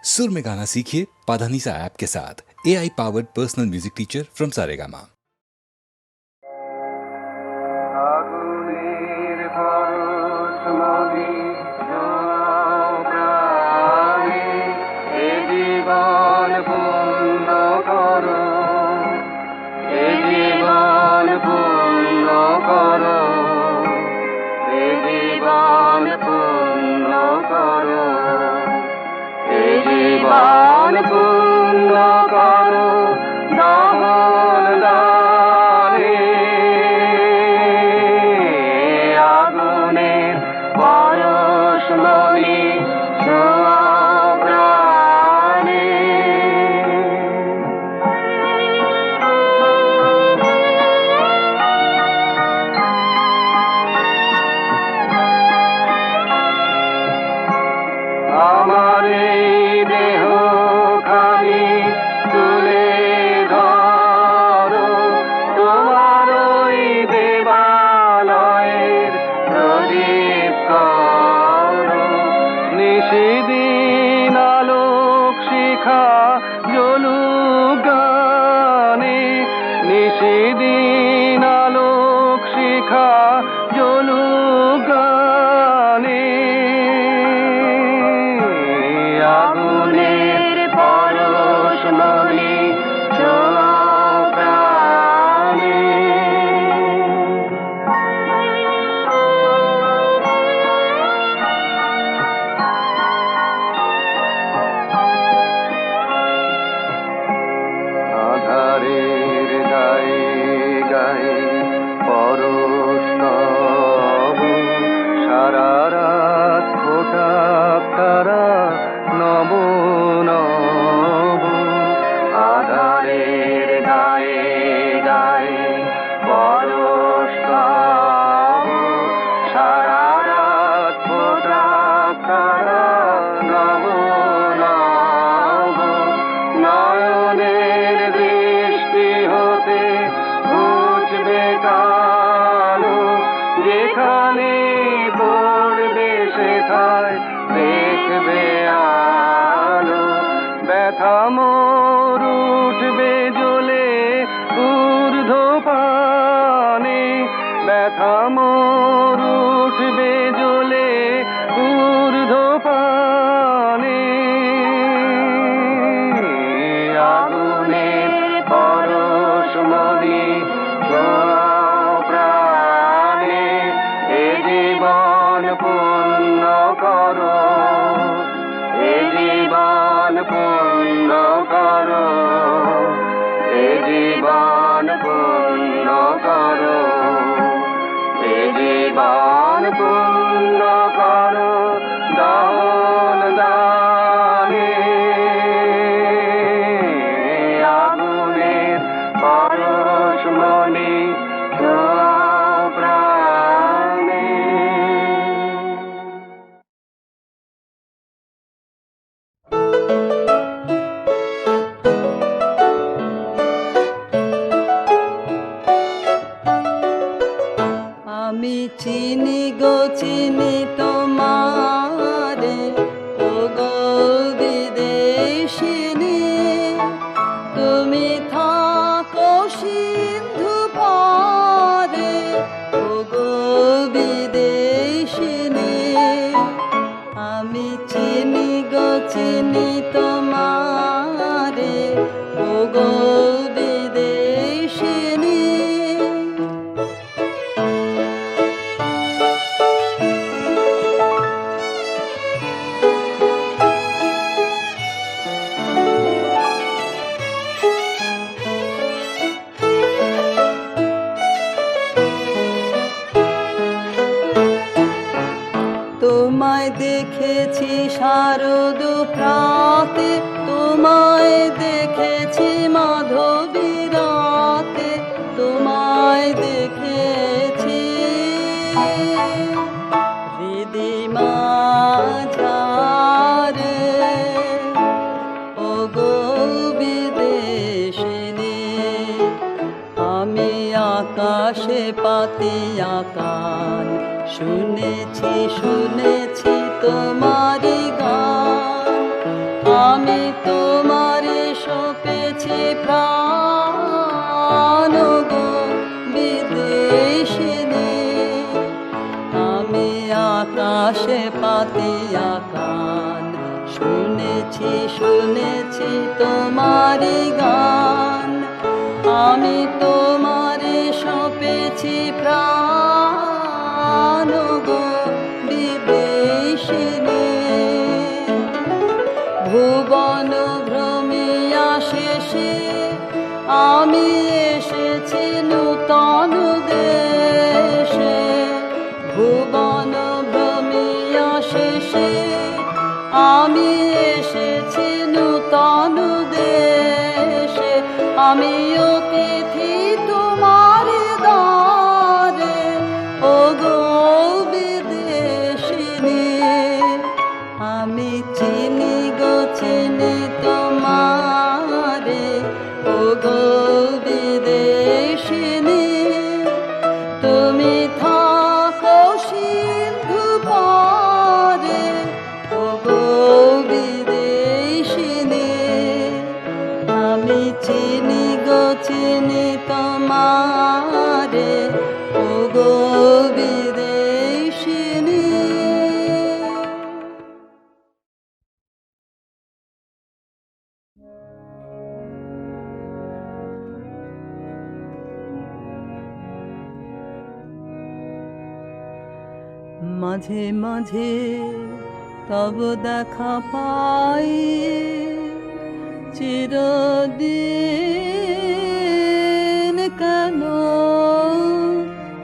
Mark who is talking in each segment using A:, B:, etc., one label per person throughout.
A: सुर में गाना सीखिए पाधानीसा ऐप के साथ। AI powered personal music teacher from Saregama.
B: জীবন পূর্ণ করো দামন দানে আগুনের পরশমণি ছোঁয়া প্রাণে আমার দেহ খানি তুলে ধরো তোমার ওই দেবালয়ের প্রদীপ করো নিশিদিন আলোক শিখা জ্বলুক গানে নিশিদিন আলোক শিখা জ্বলুক গানে আগুনের পরশমণি ছোঁয়া প্রাণে আধারের গায়ে গায়ে পরশ তব সারা রাত ফোটা তারা নব নব আধারের গায়ে গায়ে পরশ তব সারা রাত ফোটা তারা নব নব নয়নের দৃষ্টি হতে ঘুচবে কালো যেখানে পড়বে সেথায় দেখবে আলো ব্যথা মোর উঠবে জ্বলে ঊর্ধ্ব পানে ব্যথা মোর উঠবে জ্বলে ঊর্ধ্ব পানে আগুনের পরশমণি ছোঁয়া প্রাণে এ জীবন পূর্ণ করো এ জীবন পূর্ণ করো এ জীবন পূর্ণ করো এ জীবন পূর্ণ করো দান দানে আগুনের পরশমণি ছোঁয়া প্রাণে
C: আমি চিনি গো চিনি তোমারে ও গো বিদেশিনী তুমি থাকো সিন্ধু পারে ও গো বিদেশিনী আমি চিনি গো চিনি তোমারে ও গো বিদেশিনী তোমায় দেখেছি শারদ প্রাতে তোমায় দেখেছি মাধবী রাতে তোমায় দেখেছি হৃদি মাঝারে ও গো বিদেশিনী আমি আকাশে পাতিয়া কান শুনেছি শুনেছি তোমারি গান আমি তোমারে সপেছি প্রাণ গো বিদেশিনী, আমি আকাশে পাতিয়া কান, শুনেছি শুনেছি তোমারি গান, আমি তোমারে সপেছি প্রাণ গো বিদেশিনী। ভুবন ভ্রমিয়া শেষে আমি এসেছি নূতন দেশে, ভুবন ভ্রমিয়া শেষে আমি এসেছি নূতন দেশে, আমি অতিথি তোমার দ্বারে ও গো বিদেশিনী, আমি চিনি গো চিনি তোমারে ও গো বিদেশিনী, তুমি থাকো সিন্ধু পারে ও গো বিদেশিনী, আমি চিনি গো চিনি তোমারে ও গো বিদেশিনী। মাঝে মাঝে তব দেখা পাই, চিরদিন কেন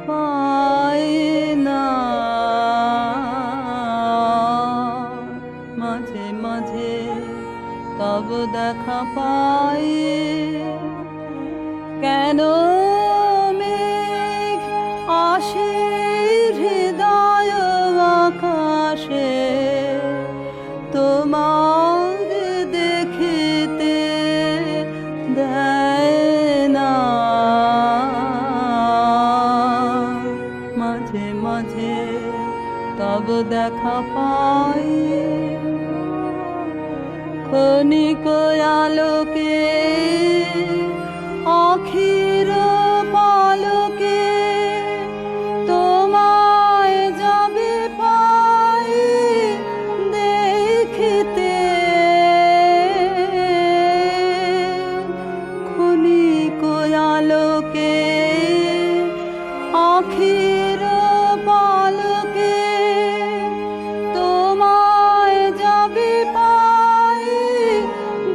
C: পাই না, মাঝে মাঝে তব দেখা পাই, কেন মেঘ আসে হৃদয় আকাশে, তোমার দেখিতে দেয় না, মাঝে মাঝে তব দেখা পাই, ক্ষণিক আলোকে আখির পালকে তোমায় যাবে পাই দেখিতে, ক্ষণিক আলোকে আখির পালকে তোমায় যাবে পাই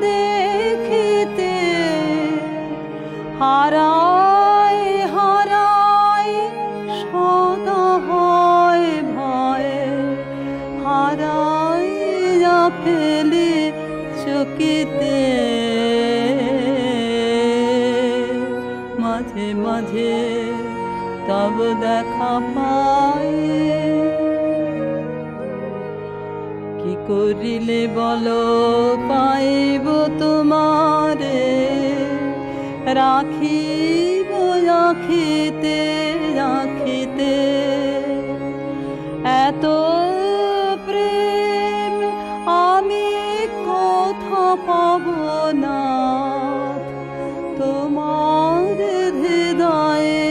C: দেখিতে, হারাই হারাই সদা হয় ভয়ে, হারাই ফেলি চকিতে, মাঝে মাঝে তব দেখা পাই, কি করিলে বলো পাইব তোমারে, রাখিব আখিতে আখিতে, এত প্রেম আমি কোথা পাব না, তোমার হৃদয়ে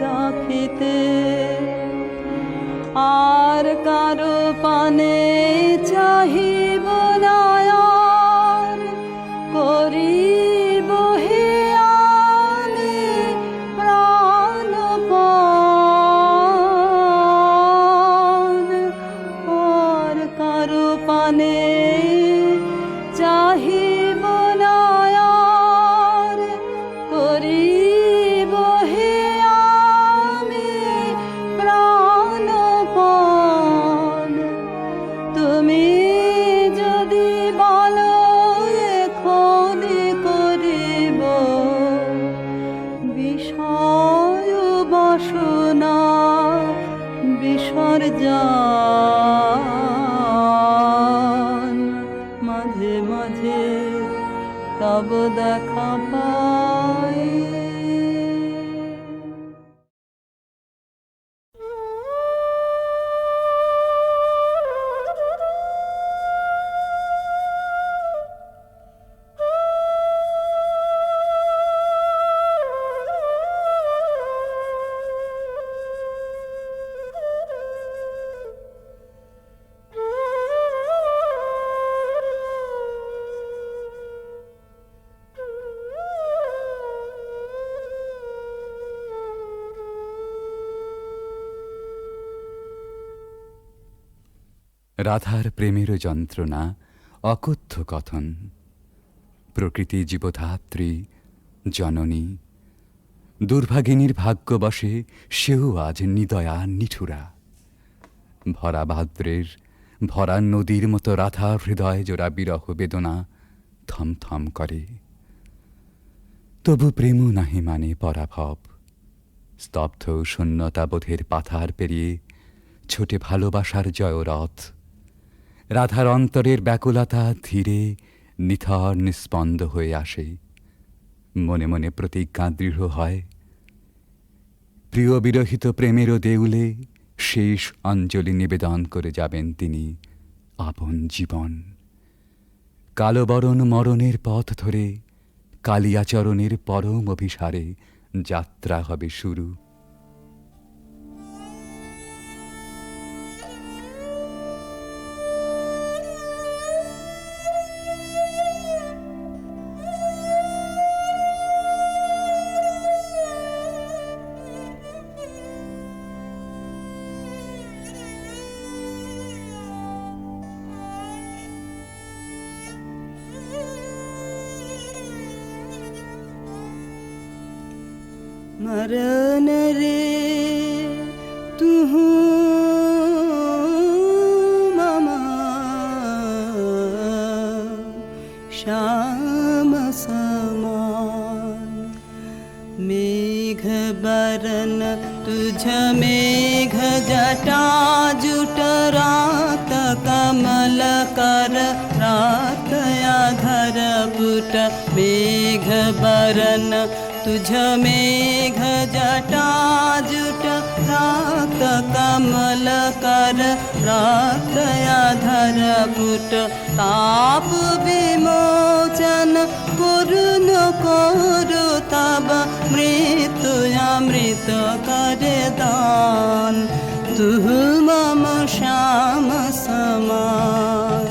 C: রাখিতে, আর কারো পানে চাহিব না আর, করিব হে আমি প্রাণপণ, আর কারো পানে চাহিব না আর, করিব হে আমি প্রাণপণ, তুমি যদি বলো এখনি করিব বিষয় বাসনা বিসর্জন, মাঝে মাঝে তব দেখা পাই।
D: রাধার প্রেমের যন্ত্রণা অকথ্য কথন। প্রকৃতি জীবধাত্রী জননী, দুর্ভাগিনীর ভাগ্যবশে সেও আজ নিদয়া নিঠুরা। ভরা ভাদ্রের ভরা নদীর মতো রাধার হৃদয় জোড়া বিরহ বেদনা থমথম করে। তবু প্রেম নাহি মানে পরাভব। স্তব্ধ শূন্যতাবোধের পাথার পেরিয়ে ছোটে ভালোবাসার জয়রথ। রাধার অন্তরের ব্যাকুলতা ধীরে নিথর নিস্পন্দ হয়ে আসে। মনে মনে প্রতিজ্ঞা দৃঢ় হয়, প্রিয় বিরহিত প্রেমেরও দেউলে শেষ অঞ্জলি নিবেদন করে যাবেন তিনি আপন জীবন। কালবরণ মরণের পথ ধরে কালিয়াচরণের পরম অভিসারে যাত্রা হবে শুরু।
C: मरन रे तुह ममा श्याम समान। मेघ बरन तुझ मेघ जटा जुट रात कमल कर रात आधर पुट। मेघ बरन तुझ मेघ जटा जुट रात कमल कर रात आधर पुट। ताप विमोचन करुण करु तब मृत्यु अमृत कर दान। तुह मम श्याम समान।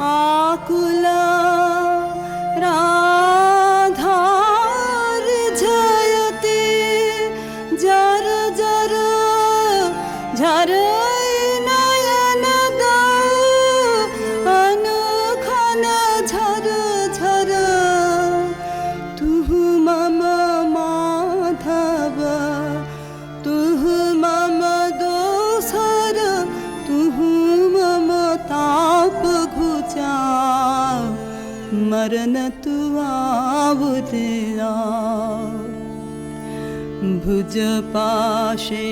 C: आकुल राधार जयते जर जर झर नयन अनुखन झर झर। तुह मम माधव तुह मम दोसर। तुह मम ताप घुचा मरन तु आवुरिया। भुज पाशे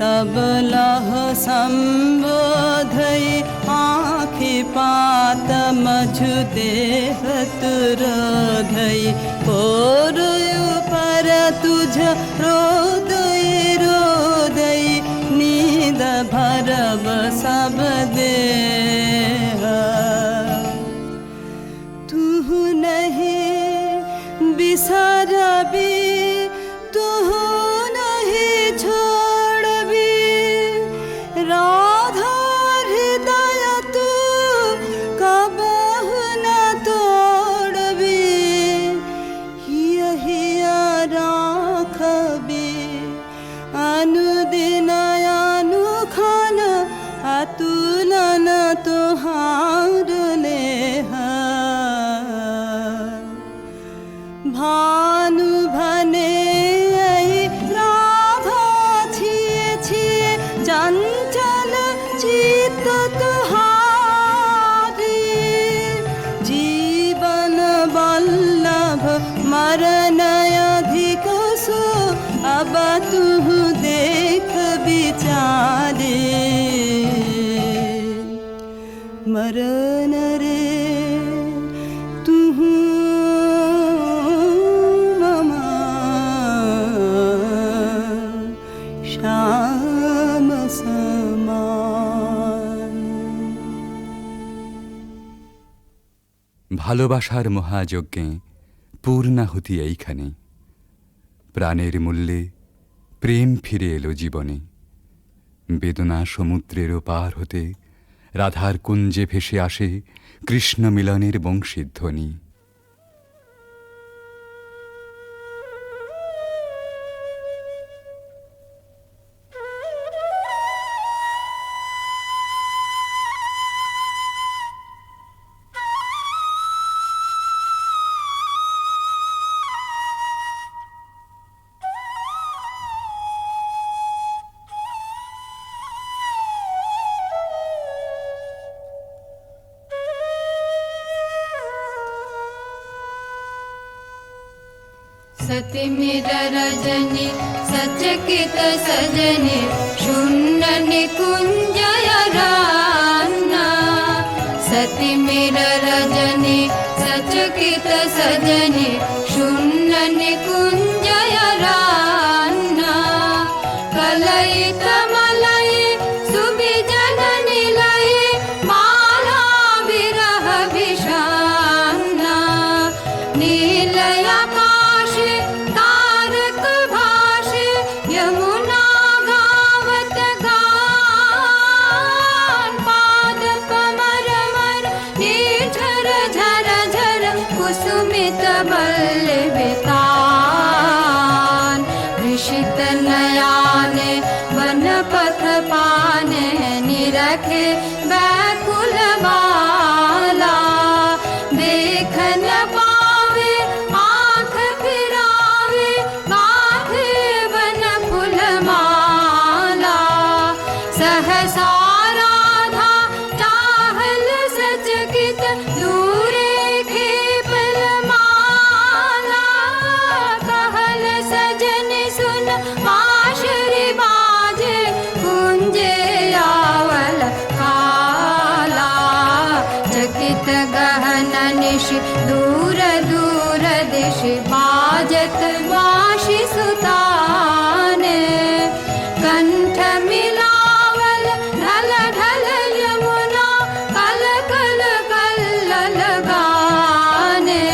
C: तब लह संबोधई आँखि पात मझु देह तुरोधई। पोरुयु पर तुझ रोदई रोदई नींद भरब सब देह। तुह नहीं बिसरबी तुह नहीं छोड़बी। राधा हृदय तू कबहु न तोड़बी। हिय हिय राखबी अनुदिन अनुखन अतुलन तुहार नेह। भानु भने राधा छिए छिए चंचल चित्त तुहारी। जीवन वल्लभ मरण अधिक सो अब तुह देख विचारे। मरन रे तुह ममा श्याम समान।
D: ভালোবাসার মহাযজ্ঞে পূর্ণাহুতি এইখানে। প্রাণের মূল্যে প্রেম ফিরে এলো জীবনে। বেদনা সমুদ্রের পার হতে রাধার কুঞ্জে ভেসে আসে কৃষ্ণ মিলনের বংশীধ্বনি।
E: सतिमिर रजनी सचकित सजनी शून्य निकुंजय रान्ना सतिमिर रजनी सचकित सजनी शून्य निकुंजय रान्ना कलयित मलय सुविजन निलय माला विरह विषान्ना नीलय आकाशे तारक भाषे यमुना गावत गान पाद कमर मर निर्झर झर झर कुसुमित बल्लवितान ऋषित नयाने वन पथ पाने निरखे व्याकुल बाला देख न पावे आँख फिरावे गाथे वन फूल माला सहसा राधा चाहल सचकित दूरे खेपल माला कहल सजन सुन बांसुरी बाजे कुंजे आवल काला चकित गहन निश दूर दूर दिश बाजत बांसुरी सुताने कंठ मिलावल ढल ढल यमुना कल कल कल्लल गाने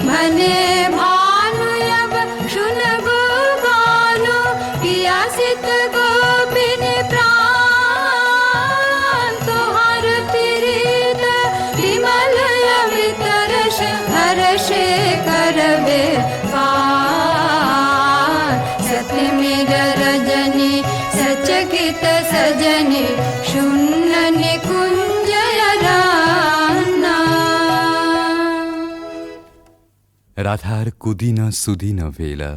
E: भने भानु अब शुनगु गानो पियासित गोपिन प्राण तुहार प्रीत विमल अमृत रस हर्षे करबे पार सतिमिर रजनी सचकित सजनी शून्य निकुंजय रान्ना
D: রাধার কুদিন সুদিন বেলা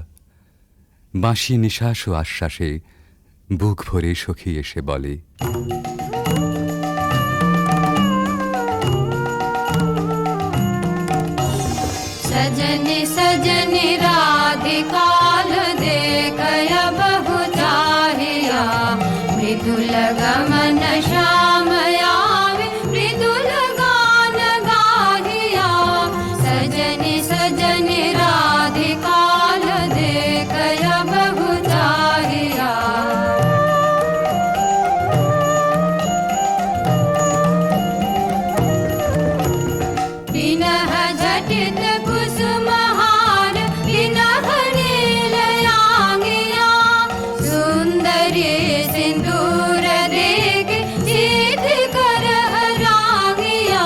D: বাঁশি নিঃশ্বাস ও আশ্বাসে বুক ভরে সখী এসে বলে
E: सजनी सजनी राधिकाल देखय बहु चाहिया मृदुल गमन श्याम आवे मृदुल गान गाहिया सजनी सजनी राधिकाल देखय बहु चाहिया विनह झटित कुसुमहार विनह नीलयांगिया सुंदरी सिंदूर देख सिद्ध कर रागिया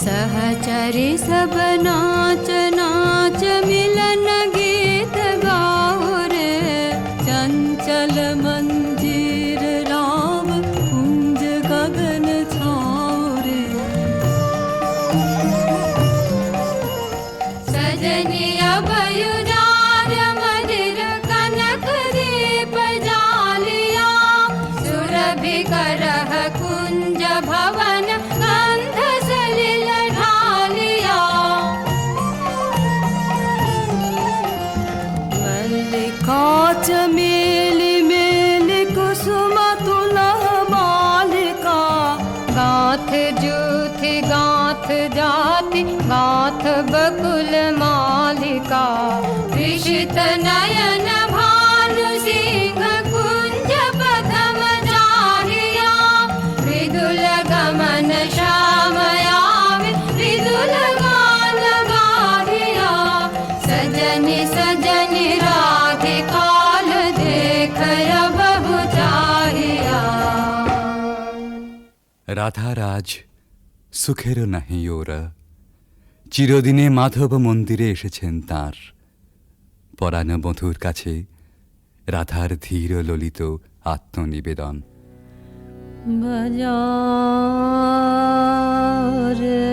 E: सहचरी सब नाच नाच मिलन गीत गाओ रे चंचल मंजीर राम कुंज गगन छाओ रे सजनी अभयुदार मदिर कनक दीप जालिया सुरभि करह कुंज भवन गंध सलिल ढालिया
C: मल्लिका चमेली मेली कुसुम तुलह मालिका
E: गाथ जूथि गाथ जाति गाथ बकुल मालिका विषित नयन भानु सिंह कुंज पदम जाहिया मृदुल गमन श्याम आवे मृदुल गान गाहिया सजनी सजनी राधिकाल देखय बहु चाहिया
D: রাধার আজ সুখেরও নাহি ওরা চিরদিনে মাধব মন্দিরে এসেছেন তাঁর পরাণ বধূর কাছে রাধার ধীর ললিত আত্মনিবেদন
E: बजाओ रे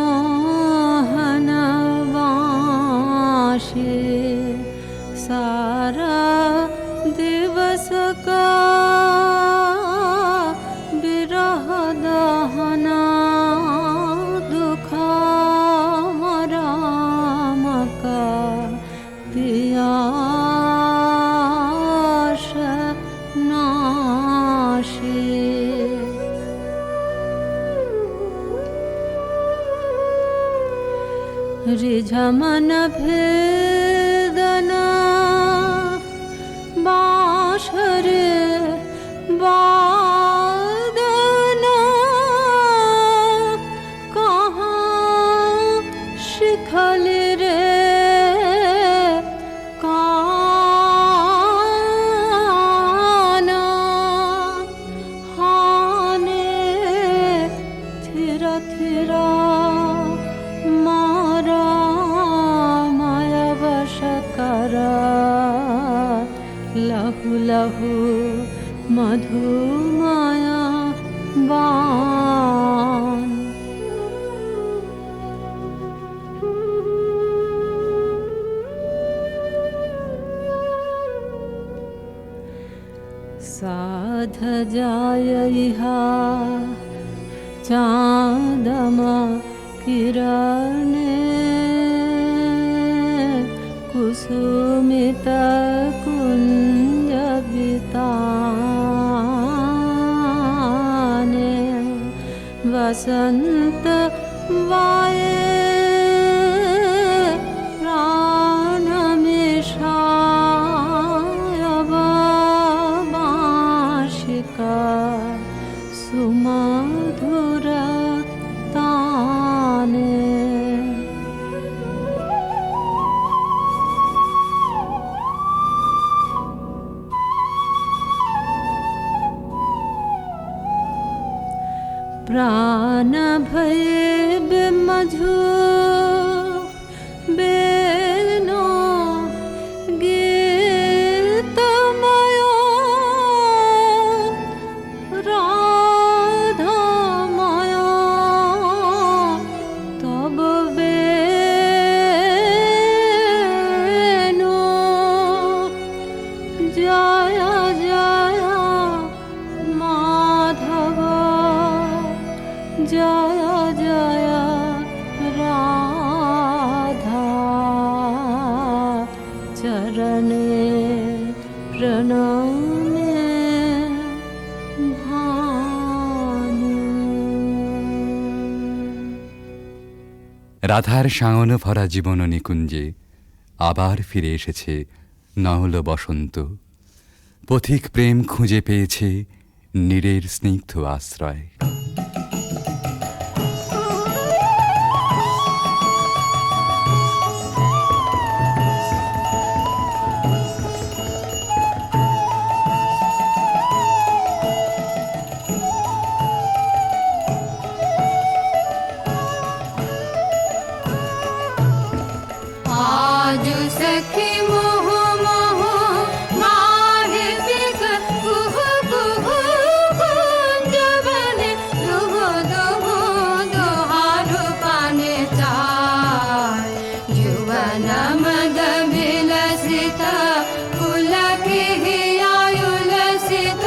E: मोहन बाँशे सारा दिवस का बिरह दहना বাঁশি রিঝমন ভেদনা বাঁশরে বাদনা কहाँ শিখল রে কানা হানে থিরা থিরা মারা মায়া বশকরা লহু লহু মধু মায়া বান साध जाय इहा चाँदमा किरणे कुसुमित कुंज बिताने वसंत वाये प्राण मिषायब बांशिका सुमधुर ताने प्राण भय मधु बेनो गीतमयो राधामयो तब बेनो जय जय माधव जय जय राधा चरणे प्रणामे भानु
D: রাধার শাওন ভরা জীবন নিকুঞ্জে আবার ফিরে এসেছে নহল বসন্ত। পথিক প্রেম খুঁজে পেয়েছে নীরের স্নিগ্ধ আশ্রয়।
E: आज सखी मोह मोह माहे पिक कुह कुह कुंज बने दुह दुह दुहारु पाने चाय युवन मद विलसित पुलक हियायुलसित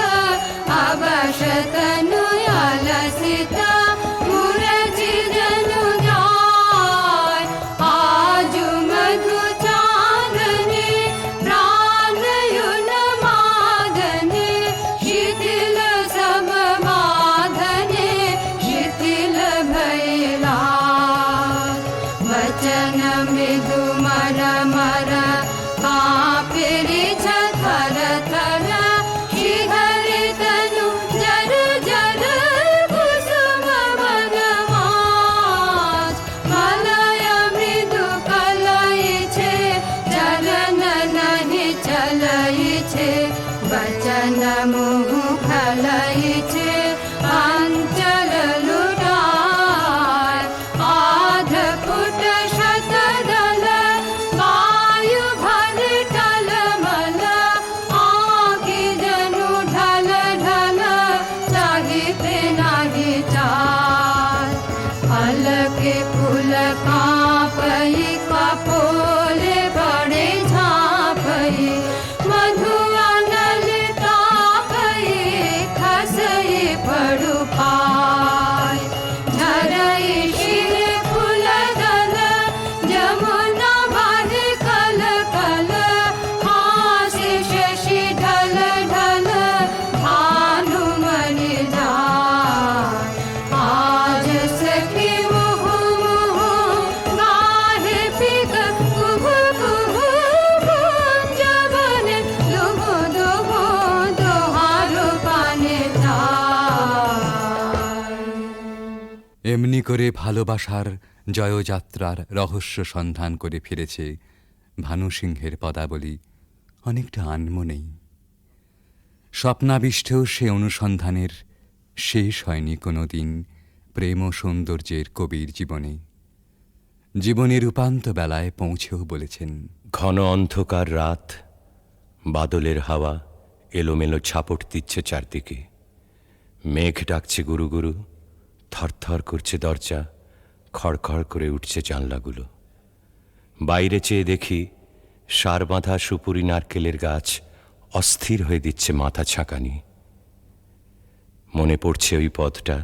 E: अवश तनु अलसित मुरझि जनु जाय आजु मधु चांदनी प्राणयुन मादने शिथिल सब बाधने शिथिल भैला वचन मृदु मर मर कापिरि थर थर श्रीहरि तनु जर जर कुसुम वनमाज मलय मृदु कलय छे चलन नहीं चलय छे वचन मुह खलय छे अंचल लुटाय आध फुट शतदल वायु भर टलमल आँखि जनु ढल ढल चाहिते नाही चाल अलके फूल कांपई कपोले बड़े झांपई मधु अनल तापई खसई
D: এমনি করে ভালোবাসার জয়যাত্রার রহস্য সন্ধান করে ফিরেছে ভানুসিংহের পদাবলী অনেকটা আনমনেই। স্বপ্নাবিষ্টেও সে অনুসন্ধানের শেষ হয়নি কোনো দিন প্রেম ও সৌন্দর্যের কবির জীবনে। জীবনের উপান্ত বেলায় পৌঁছেও বলেছেন,
F: ঘন অন্ধকার রাত, বাদলের হাওয়া এলোমেলো ছাপট দিচ্ছে চারদিকে, মেঘ ডাকছে গুরু গুরু, থরথর করছে দরজা, খড়খড় করে উঠছে জানলাগুলো। বাইরে চেয়ে দেখি সার বাঁধা সুপুরি নারকেলের গাছ অস্থির হয়ে দিচ্ছে মাথা ছাঁকানি। মনে পড়ছে ওই পথটা,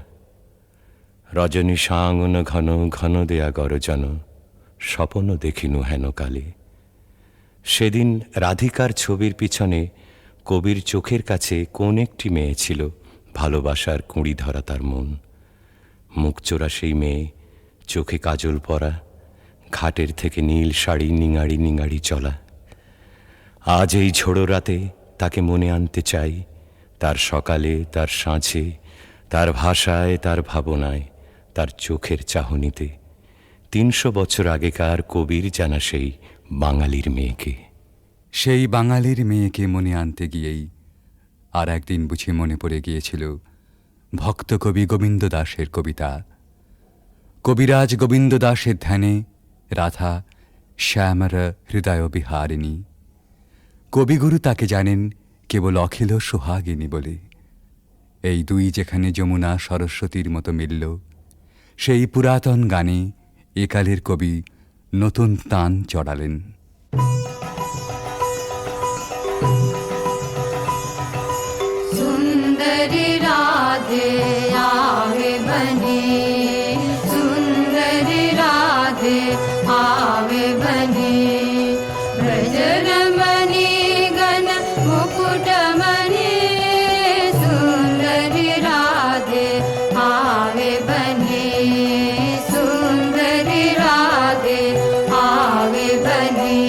F: রজনী সাঙ্গন ঘন ঘন দেয়া গরজন, স্বপন দেখিনু হেন কালে। সেদিন রাধিকার ছবির পিছনে কবির চোখের কাছে কোন একটি মেয়ে ছিল, ভালোবাসার কুঁড়ি ধরা তার মন। মুখচোরা সেই মেয়ে, চোখে কাজল পরা, ঘাটের থেকে নীল শাড়ি নিঙাড়ি নিঙাড়ি চলা। আজ এই ঝোড়ো রাতে তাকে মনে আনতে চাই, তার সকালে, তার সাঁঝে, তার ভাষায়, তার ভাবনায়, তার চোখের চাহনিতে। ৩০০ বছর আগেকার কবির জানা সেই বাঙালির মেয়েকে।
D: সেই বাঙালির মেয়েকে মনে আনতে গিয়েই আর একদিন বুঝি মনে পড়ে গিয়েছিল ভক্ত কবি গোবিন্দ দাসের কবিতা। কবিরাজ গোবিন্দ দাসের ধ্যানে রাধা শ্যামর হৃদয় বিহারিণী। কবিগুরু তাকে জানেন কেবল অখিল সোহাগিনী বলে। এই দুই যেখানে যমুনা সরস্বতীর মতো মিলল, সেই পুরাতন গানে একালের কবি নতুন তান চড়ালেন।
E: सुंदरी राधे आवे बने, सुंदरी राधे आवे बने, ब्रज रमणी गण मुकुट मणि, सुंदरी राधे आवे बने, सुंदरी राधे आवे बने।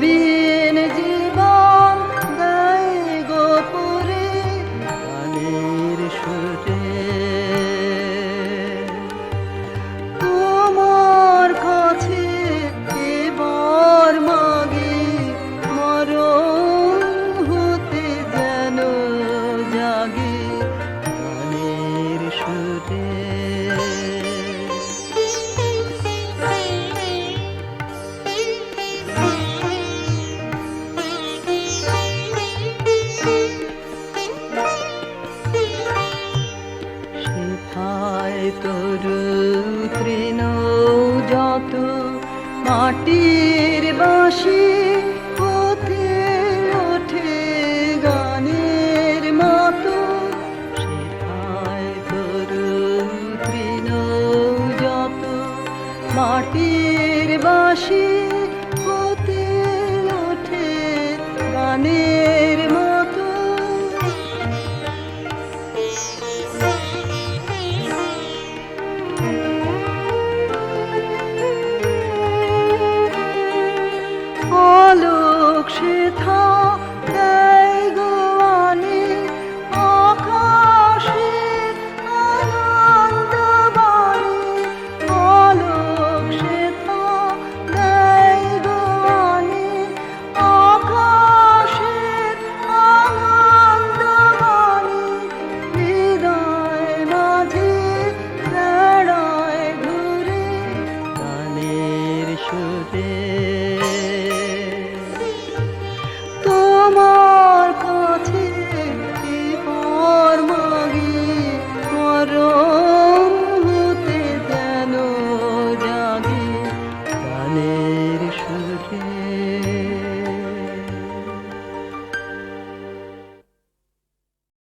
C: নবীন জীবন গায় গোপুরে গানের সুরে তোমার কাছে এবার মাগে মরণ হতে যেন জাগে গানের সুরে সেথায় তরু তৃণ যত মাটির বাঁশি হতে ওঠে গানের মতো সেথায় তরু তৃণ যত মাটির বাঁশি হতে ওঠে গানের